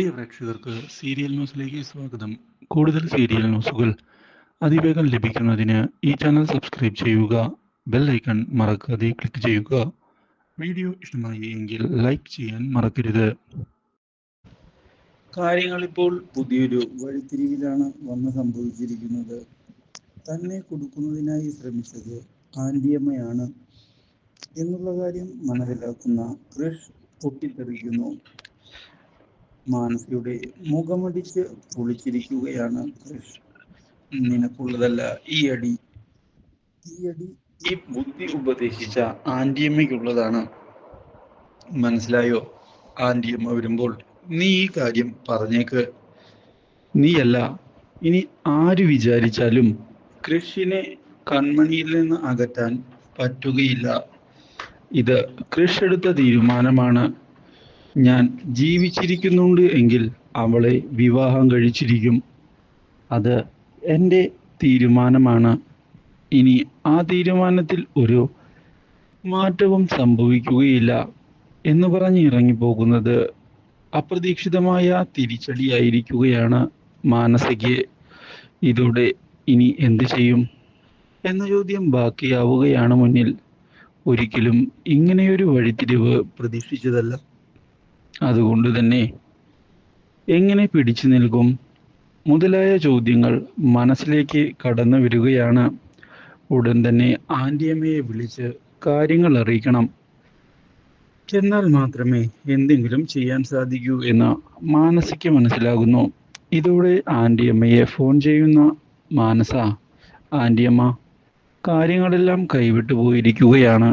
പ്രിയ പ്രേക്ഷകർക്ക് സീരിയൽ ന്യൂസിലേക്ക് സ്വാഗതം. കൂടുതൽ സീരിയൽ ന്യൂസുകൾ അതിവേഗം ലഭിക്കുന്നതിന് ഈ ചാനൽ സബ്സ്ക്രൈബ് ചെയ്യുക. ബെൽ ഐക്കൺ മറക്കാതെ ക്ലിക്ക് ചെയ്യുക. വീഡിയോ ഇഷ്ടമായി എങ്കിൽ ലൈക്ക് ചെയ്യാൻ മറക്കരുത്. കാര്യങ്ങൾ ഇപ്പോൾ പുതിയൊരു വഴിത്തിരിവിലാണ് സംഭവിച്ചിരിക്കുന്നത്. തന്നെ കൊടുക്കുന്നതിനായി ശ്രമിച്ചത് ആൻറ്റിയമ്മയാണ് എന്നുള്ള കാര്യം മനസ്സിലാക്കുന്ന കൃഷ് പൊട്ടിത്തെറിക്കുന്നു. മാനസിയുടെ മുഖമടിച്ച് പൊളിച്ചിരിക്കുകയാണ് കൃഷ്. നിനക്കുള്ളതല്ല ഈ അടി, ഈ ബുദ്ധി ഉപദേശിച്ച ആൻറ്റിയമ്മയ്ക്കുള്ളതാണ്. മനസ്സിലായോ? ആൻറ്റിയമ്മ വരുമ്പോൾ നീ ഈ കാര്യം പറഞ്ഞേക്ക്. നീയല്ല, ഇനി ആര് വിചാരിച്ചാലും കൃഷിനെ കൺമണിയിൽ നിന്ന് അകറ്റാൻ പറ്റുകയില്ല. ഇത് കൃഷ് എടുത്ത തീരുമാനമാണ്. ഞാൻ ജീവിച്ചിരിക്കുന്നുണ്ട് എങ്കിൽ അവളെ വിവാഹം കഴിച്ചിരിക്കും. അത് എൻ്റെ തീരുമാനമാണ്. ഇനി ആ തീരുമാനത്തിൽ ഒരു മാറ്റവും സംഭവിക്കുകയില്ല എന്ന് പറഞ്ഞ് ഇറങ്ങിപ്പോകുന്നത് അപ്രതീക്ഷിതമായ തിരിച്ചടിയായിരിക്കുകയാണ് മാനസയ്ക്ക്. ഇതോടെ ഇനി എന്ത് ചെയ്യും എന്ന ചോദ്യം ബാക്കിയാവുകയാണ് മുന്നിൽ. ഒരിക്കലും ഇങ്ങനെയൊരു വഴിത്തിരിവ് പ്രതീക്ഷിച്ചതല്ല. അതുകൊണ്ട് തന്നെ എങ്ങനെ പിടിച്ചു നിൽക്കും മുതലായ ചോദ്യങ്ങൾ മനസ്സിലേക്ക് കടന്നു വരികയാണ്. ഉടൻ തന്നെ ആൻറ്റിയമ്മയെ വിളിച്ച് കാര്യങ്ങൾ അറിയിക്കണം. എന്നാൽ മാത്രമേ എന്തെങ്കിലും ചെയ്യാൻ സാധിക്കൂ എന്ന് മാനസിക്ക് മനസ്സിലാകുന്നു. ഇതോടെ ആൻറ്റിയമ്മയെ ഫോൺ ചെയ്യുന്ന മാനസ, ആൻറ്റിയമ്മ, കാര്യങ്ങളെല്ലാം കൈവിട്ടു പോയിരിക്കുകയാണ്.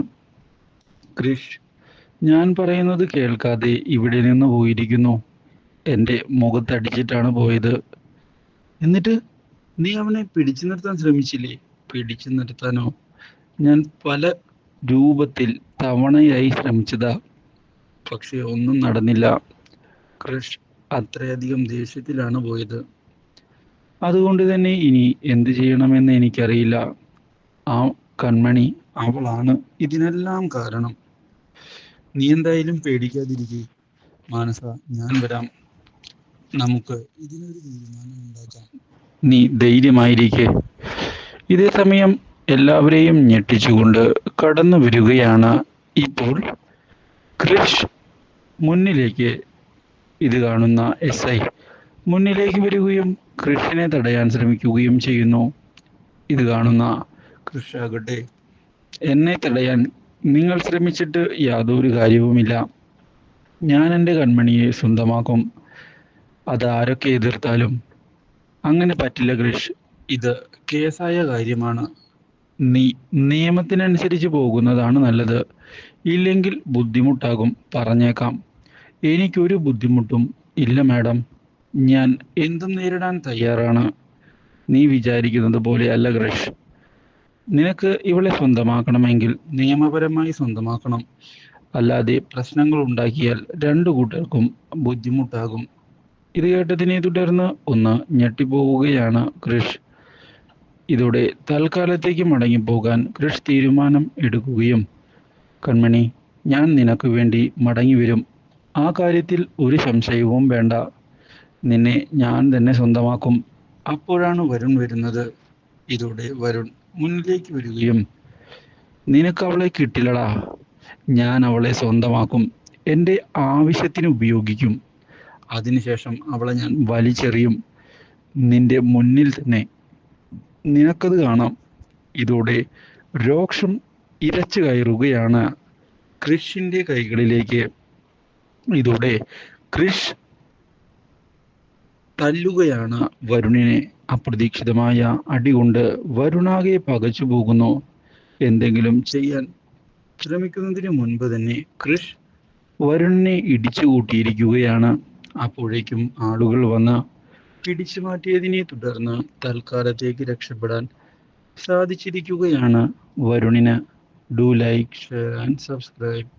കൃഷ് ഞാൻ പറയുന്നത് കേൾക്കാതെ ഇവിടെ നിന്ന് പോയിരിക്കുന്നു. എൻ്റെ മുഖത്തടിച്ചിട്ടാണ് പോയത്. എന്നിട്ട് നീ അവനെ പിടിച്ചു നിർത്താൻ ശ്രമിച്ചില്ലേ? പിടിച്ചു നിർത്താനോ? ഞാൻ പല രൂപത്തിൽ തവണയായി ശ്രമിച്ചതാ, പക്ഷെ ഒന്നും നടന്നില്ല. കൃഷ് അത്രയധികം ദേഷ്യത്തിലാണ് പോയത്. അതുകൊണ്ട് തന്നെ ഇനി എന്ത് ചെയ്യണമെന്ന് എനിക്കറിയില്ല. ആ കൺമണി അവളാണ് ഇതിനെല്ലാം കാരണം. നീ എന്തായാലും പേടിക്കാതിരിക്കേ മാനസ, ഞാൻ വരാം. നമുക്ക് ഇതിനൊരു തീരുമാനം ഉണ്ടാക്കാം. നീ ധൈര്യമായിരിക്കെ. ഇതേ സമയം എല്ലാവരെയും ഞെട്ടിച്ചുകൊണ്ട് കടന്നു വരികയാണ് ഇപ്പോൾ കൃഷ്. മുന്നിലേക്ക് ഇത് കാണുന്ന SI മുന്നിലേക്ക് വരികയും കൃഷിനെ തടയാൻ ശ്രമിക്കുകയും ചെയ്യുന്നു. ഇത് കാണുന്ന കൃഷ് ആകട്ടെ, എന്നെ തടയാൻ നിങ്ങൾ ശ്രമിച്ചിട്ട് യാതൊരു കാര്യവുമില്ല. ഞാൻ എൻ്റെ കൺമണിയെ സ്വന്തമാക്കും. അതാരൊക്കെ എതിർത്താലും. അങ്ങനെ പറ്റില്ല കൃഷ്, ഇത് കേസായ കാര്യമാണ്. നീ നിയമത്തിനനുസരിച്ച് പോകുന്നതാണ് നല്ലത്. ഇല്ലെങ്കിൽ ബുദ്ധിമുട്ടാകും. പറഞ്ഞേക്കാം. എനിക്കൊരു ബുദ്ധിമുട്ടും ഇല്ല മാഡം. ഞാൻ എന്തും നേരിടാൻ തയ്യാറാണ്. നീ വിചാരിക്കുന്നത് പോലെയല്ല കൃഷ്. നിനക്ക് ഇവളെ സ്വന്തമാക്കണമെങ്കിൽ നിയമപരമായി സ്വന്തമാക്കണം. അല്ലാതെ പ്രശ്നങ്ങൾ ഉണ്ടാക്കിയാൽ രണ്ടു കൂട്ടർക്കും ബുദ്ധിമുട്ടാകും. ഇത് കേട്ടതിനെ തുടർന്ന് ഒന്ന് ഞെട്ടിപ്പോവുകയാണ് കൃഷ്. ഇതോടെ തൽക്കാലത്തേക്ക് മടങ്ങിപ്പോകാൻ കൃഷ് തീരുമാനം എടുക്കുകയും, കൺമണി, ഞാൻ നിനക്ക് വേണ്ടി മടങ്ങി വരും. ആ കാര്യത്തിൽ ഒരു സംശയവും വേണ്ട. നിന്നെ ഞാൻ തന്നെ സ്വന്തമാക്കും. അപ്പോഴാണ് വരുൺ വരുന്നത്. ഇതോടെ വരുൺ മുന്നിലേക്ക് വരികയും, നിനക്ക് അവളെ കിട്ടില്ലടാ. ഞാൻ അവളെ സ്വന്തമാക്കും. എൻ്റെ ആവശ്യത്തിന് ഉപയോഗിക്കും. അതിനുശേഷം അവളെ ഞാൻ വലിച്ചെറിയും നിന്റെ മുന്നിൽ തന്നെ. നിനക്കത് കാണാം. ഇതോടെ രോക്ഷം ഇരച്ചു കയറുകയാണ് കൃഷിൻ്റെ കൈകളിലേക്ക്. ഇതോടെ കൃഷ് തല്ലുകയാണ് വരുണിനെ. അപ്രതീക്ഷിതമായ അടികൊണ്ട് വരുണാകെ പകച്ചു പോകുന്നു. എന്തെങ്കിലും ചെയ്യാൻ ശ്രമിക്കുന്നതിന് മുൻപ് തന്നെ കൃഷ് വരുണിനെ ഇടിച്ചു കൂട്ടിയിരിക്കുകയാണ്. അപ്പോഴേക്കും ആളുകൾ വന്ന് പിടിച്ചു മാറ്റിയതിനെ തുടർന്ന് തൽക്കാലത്തേക്ക് രക്ഷപ്പെടാൻ സാധിച്ചിരിക്കുകയാണ് വരുണിന്. Do like, share and subscribe.